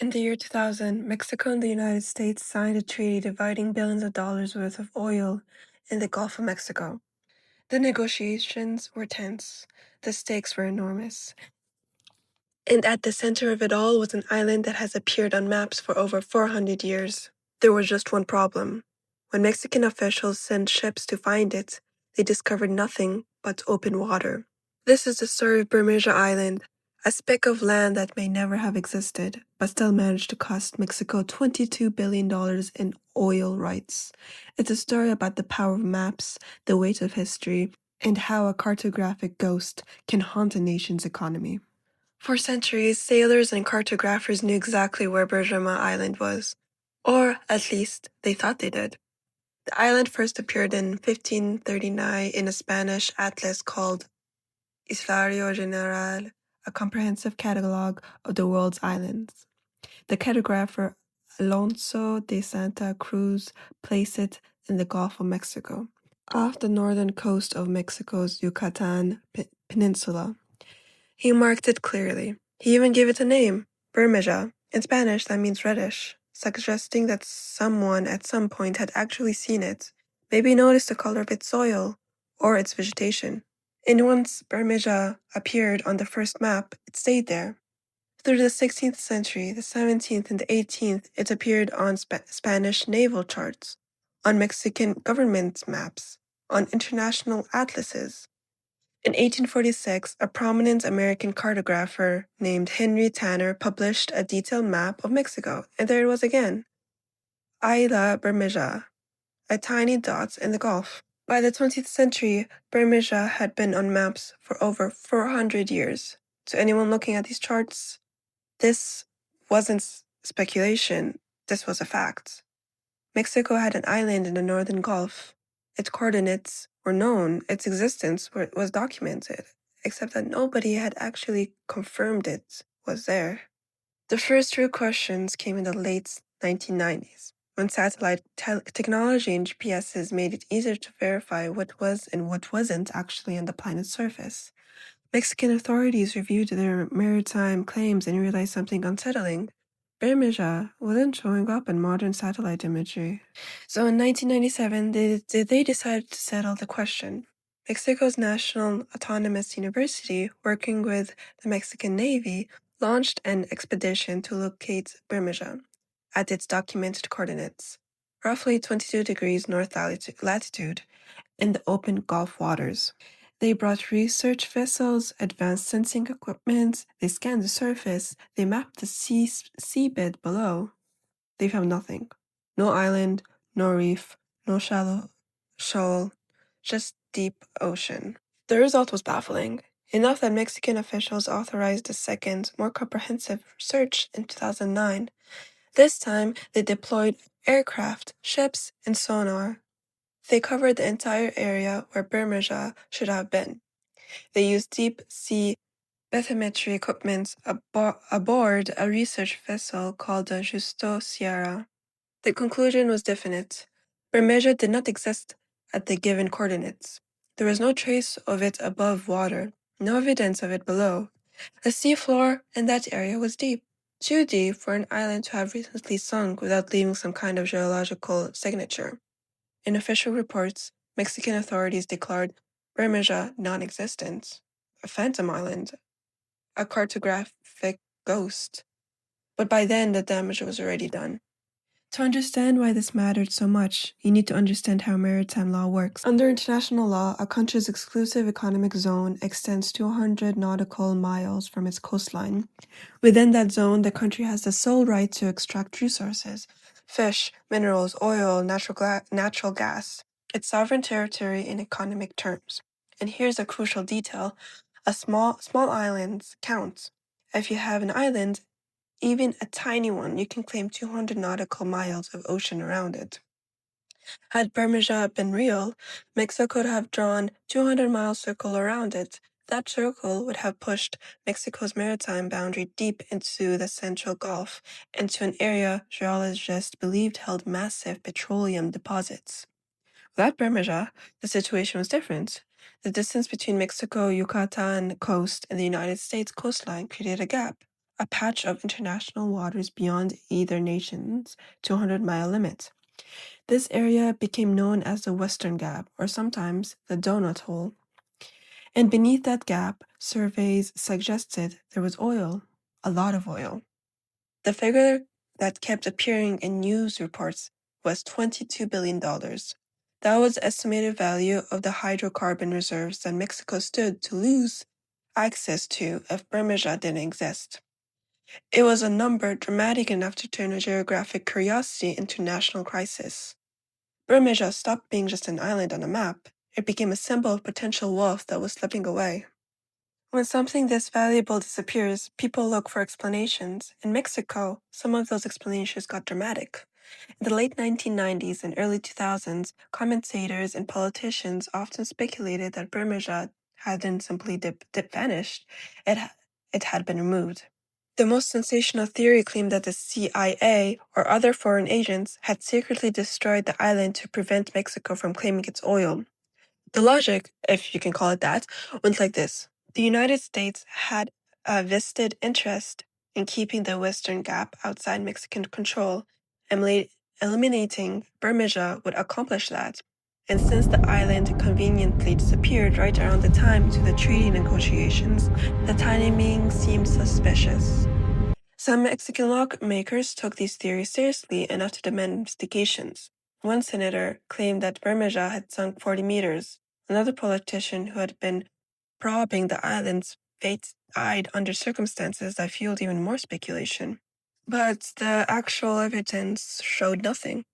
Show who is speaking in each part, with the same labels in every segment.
Speaker 1: In the year 2000, Mexico and the United States signed a treaty dividing billions of dollars worth of oil in the Gulf of Mexico. The negotiations were tense. The stakes were enormous. And at the center of it all was an island that has appeared on maps for over 400 years. There was just one problem. When Mexican officials sent ships to find it, they discovered nothing but open water. This is the story of Bermeja Island, a speck of land that may never have existed, but still managed to cost Mexico $22 billion in oil rights. It's a story about the power of maps, the weight of history, and how a cartographic ghost can haunt a nation's economy. For centuries, sailors and cartographers knew exactly where Bermeja Island was, or at least they thought they did. The island first appeared in 1539 in a Spanish atlas called Islario General, a comprehensive catalogue of the world's islands. The cartographer Alonso de Santa Cruz placed it in the Gulf of Mexico, off the northern coast of Mexico's Yucatan Peninsula. He marked it clearly. He even gave it a name, Bermeja. In Spanish, that means reddish, suggesting that someone at some point had actually seen it, maybe noticed the color of its soil or its vegetation. And once Bermeja appeared on the first map, it stayed there. Through the 16th century, the 17th, and the 18th, it appeared on Spanish naval charts, on Mexican government maps, on international atlases. In 1846, a prominent American cartographer named Henry Tanner published a detailed map of Mexico, and there it was again. Isla Bermeja, a tiny dot in the Gulf. By the 20th century, Bermeja had been on maps for over 400 years. To anyone looking at these charts, this wasn't speculation, this was a fact. Mexico had an island in the northern Gulf. Its coordinates were known, its existence was documented, except that nobody had actually confirmed it was there. The first real questions came in the late 1990s, when satellite technology and GPSs made it easier to verify what was and what wasn't actually on the planet's surface. Mexican authorities reviewed their maritime claims and realized something unsettling. Bermeja wasn't showing up in modern satellite imagery. So in 1997, they decided to settle the question. Mexico's National Autonomous University, working with the Mexican Navy, launched an expedition to locate Bermeja at its documented coordinates, roughly 22 degrees north latitude, in the open Gulf waters. They brought research vessels, advanced sensing equipment, they scanned the surface, they mapped the seabed below. They found nothing. No island, no reef, no shallow shoal, just deep ocean. The result was baffling, enough that Mexican officials authorized a second, more comprehensive search in 2009. This time, they deployed aircraft, ships, and sonar. They covered the entire area where Bermeja should have been. They used deep-sea bathymetry equipment aboard a research vessel called the Justo Sierra. The conclusion was definite. Bermeja did not exist at the given coordinates. There was no trace of it above water, no evidence of it below. The seafloor in that area was deep, too deep for an island to have recently sunk without leaving some kind of geological signature. In official reports, Mexican authorities declared Bermeja non-existent, a phantom island, a cartographic ghost. But by then, the damage was already done. To understand why this mattered so much, you need to understand how maritime law works. Under international law, a country's exclusive economic zone extends 200 nautical miles from its coastline. Within that zone, the country has the sole right to extract resources: fish, minerals, oil, natural gas. It's sovereign territory in economic terms. And here's a crucial detail. Small islands count. If you have an island, even a tiny one, you can claim 200 nautical miles of ocean around it. Had Bermeja been real, Mexico could have drawn 200-mile circle around it. That circle would have pushed Mexico's maritime boundary deep into the Central Gulf, into an area geologists believed held massive petroleum deposits. Without Bermeja, the situation was different. The distance between Mexico, Yucatan coast, and the United States coastline created a gap a patch of international waters beyond either nation's 200-mile limit. This area became known as the Western Gap, or sometimes the Doughnut Hole. And beneath that gap, surveys suggested there was oil, a lot of oil. The figure that kept appearing in news reports was $22 billion. That was the estimated value of the hydrocarbon reserves that Mexico stood to lose access to if Bermeja didn't exist. It was a number dramatic enough to turn a geographic curiosity into national crisis. Bermeja stopped being just an island on a map. It became a symbol of potential wealth that was slipping away. When something this valuable disappears, people look for explanations. In Mexico, some of those explanations got dramatic. In the late 1990s and early 2000s, commentators and politicians often speculated that Bermeja hadn't simply vanished, it had been removed. The most sensational theory claimed that the CIA or other foreign agents had secretly destroyed the island to prevent Mexico from claiming its oil. The logic, if you can call it that, went like this. The United States had a vested interest in keeping the Western Gap outside Mexican control, and eliminating Bermeja would accomplish that. And since the island conveniently disappeared right around the time to the treaty negotiations, the timing seemed suspicious. Some Mexican lawmakers took these theories seriously enough to demand investigations. One senator claimed that Bermeja had sunk 40 meters. Another politician who had been probing the island's fate died under circumstances that fueled even more speculation. But the actual evidence showed nothing.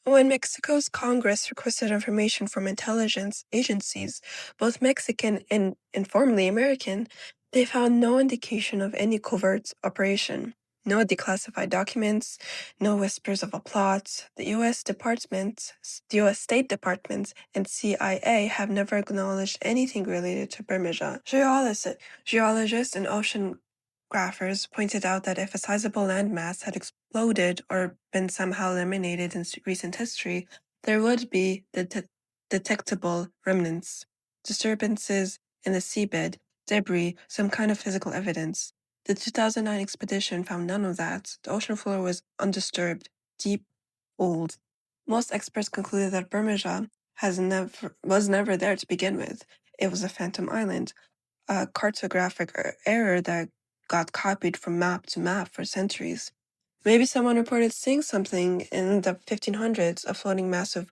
Speaker 1: When Mexico's Congress requested information from intelligence agencies, both Mexican and informally American, they found no indication of any covert operation. No declassified documents, no whispers of a plot. The U.S. State Department, and CIA have never acknowledged anything related to Bermeja. Geologists and oceanographers pointed out that if a sizable landmass had exploded or been somehow eliminated in recent history, there would be detectable remnants, disturbances in the seabed, debris, some kind of physical evidence. The 2009 expedition found none of that. The ocean floor was undisturbed, deep, old. Most experts concluded that Bermeja was never there to begin with. It was a phantom island, a cartographic error that got copied from map to map for centuries. Maybe someone reported seeing something in the 1500s, a floating mass of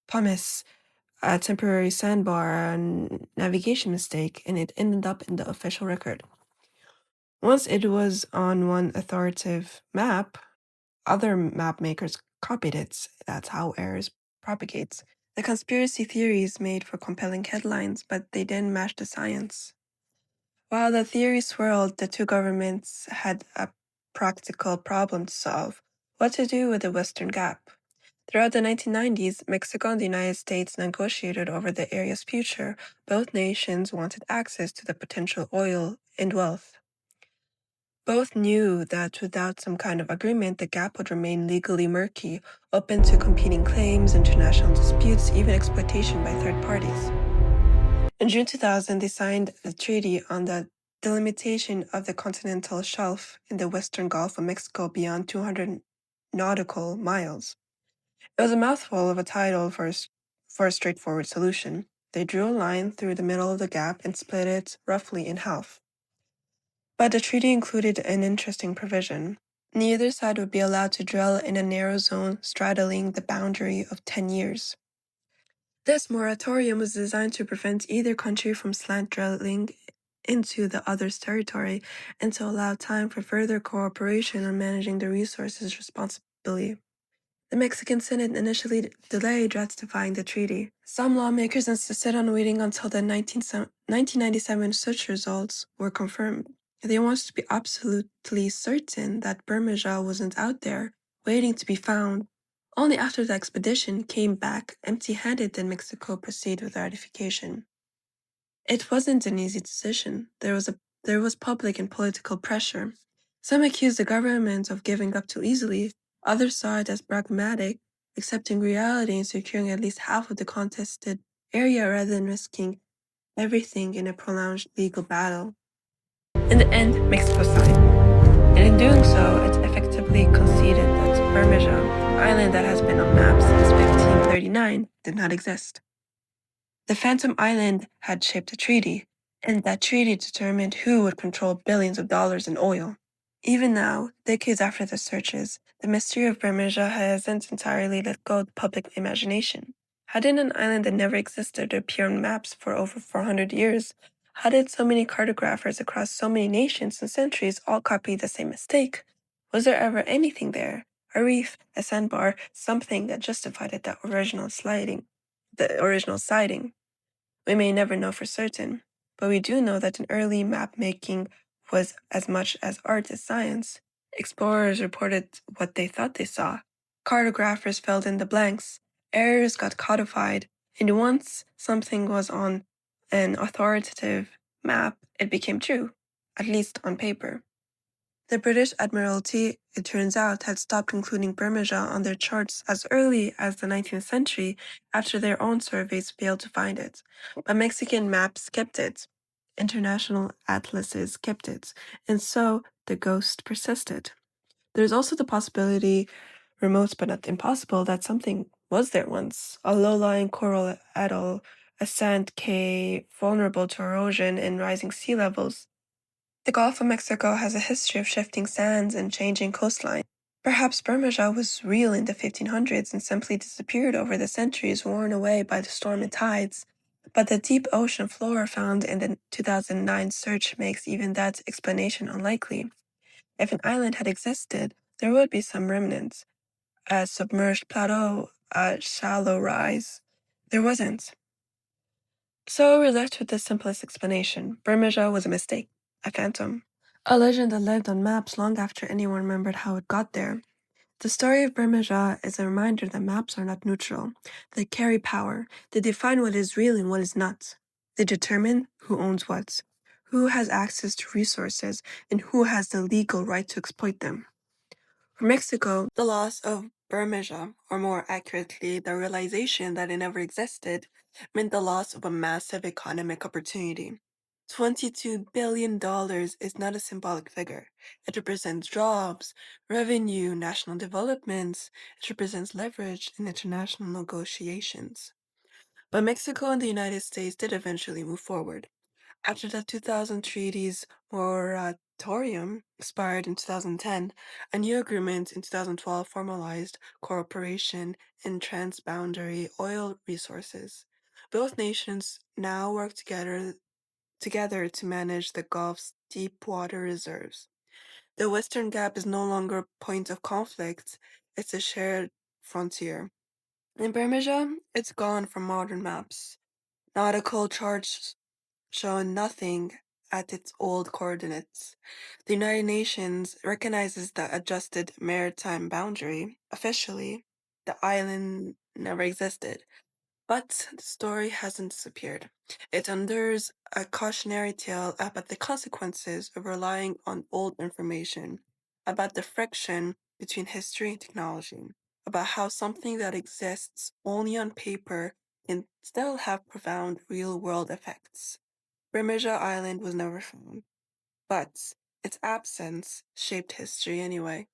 Speaker 1: pumice, a temporary sandbar, a navigation mistake, and it ended up in the official record. Once it was on one authoritative map, other map makers copied it. That's how errors propagate. The conspiracy theories made for compelling headlines, but they didn't match the science. While the theory swirled, the two governments had a practical problem to solve: what to do with the Western Gap. Throughout the 1990s, Mexico and the United States negotiated over the area's future. Both nations wanted access to the potential oil and wealth. Both knew that without some kind of agreement, the gap would remain legally murky, open to competing claims, international disputes, even exploitation by third parties. In June 2000, they signed a treaty on the delimitation of the continental shelf in the western Gulf of Mexico beyond 200 nautical miles. It was a mouthful of a title for a straightforward solution. They drew a line through the middle of the gap and split it roughly in half. But the treaty included an interesting provision. Neither side would be allowed to drill in a narrow zone straddling the boundary of 10 years. This moratorium was designed to prevent either country from slant drilling into the other's territory and to allow time for further cooperation on managing the resources responsibly. The Mexican Senate initially delayed ratifying the treaty. Some lawmakers insisted on waiting until the 1997 search results were confirmed. They wanted to be absolutely certain that Bermeja wasn't out there, waiting to be found. Only after the expedition came back empty-handed did Mexico proceed with ratification. It wasn't an easy decision. There was public and political pressure. Some accused the government of giving up too easily. Others saw it as pragmatic, accepting reality and securing at least half of the contested area rather than risking everything in a prolonged legal battle. In the end, Mexico signed. And in doing so, it's effectively conceded that Bermeja, the island that has been on maps since 1539, did not exist. The Phantom Island had shaped a treaty, and that treaty determined who would control billions of dollars in oil. Even now, decades after the searches, the mystery of Bermeja hasn't entirely let go of the public imagination. How did an island that never existed appear on maps for over 400 years? How did so many cartographers across so many nations and centuries all copy the same mistake? Was there ever anything there? A reef, a sandbar, something that justified it, the original sighting? We may never know for certain, but we do know that an early map making was as much as art as science. Explorers reported what they thought they saw. Cartographers filled in the blanks. Errors got codified, and once something was on an authoritative map, it became true, at least on paper. The British Admiralty, it turns out, had stopped including Bermeja on their charts as early as the 19th century after their own surveys failed to find it. But Mexican maps kept it. International atlases kept it. And so the ghost persisted. There's also the possibility, remote but not impossible, that something was there once. A low-lying coral atoll, a sand cay vulnerable to erosion and rising sea levels. The Gulf of Mexico has a history of shifting sands and changing coastlines. Perhaps Bermeja was real in the 1500s and simply disappeared over the centuries, worn away by the storm and tides. But the deep ocean floor found in the 2009 search makes even that explanation unlikely. If an island had existed, there would be some remnants, a submerged plateau, a shallow rise. There wasn't. So we're left with the simplest explanation. Bermeja was a mistake, a phantom. A legend that lived on maps long after anyone remembered how it got there. The story of Bermeja is a reminder that maps are not neutral. They carry power. They define what is real and what is not. They determine who owns what, who has access to resources, and who has the legal right to exploit them. For Mexico, the loss of Bermeja, or more accurately, the realization that it never existed, meant the loss of a massive economic opportunity. $22 billion is not a symbolic figure. It represents jobs, revenue, national developments. It represents leverage in international negotiations. But Mexico and the United States did eventually move forward. After the 2000 treaty's moratorium expired in 2010, a new agreement in 2012 formalized cooperation in transboundary oil resources. Both nations now work together to manage the Gulf's deep water reserves. The Western Gap is no longer a point of conflict, it's a shared frontier. In Bermeja, it's gone from modern maps. Nautical charts show nothing at its old coordinates. The United Nations recognizes the adjusted maritime boundary. Officially, the island never existed. But the story hasn't disappeared. It endures a cautionary tale about the consequences of relying on old information, about the friction between history and technology, about how something that exists only on paper can still have profound real-world effects. Bermeja Island was never found, but its absence shaped history anyway.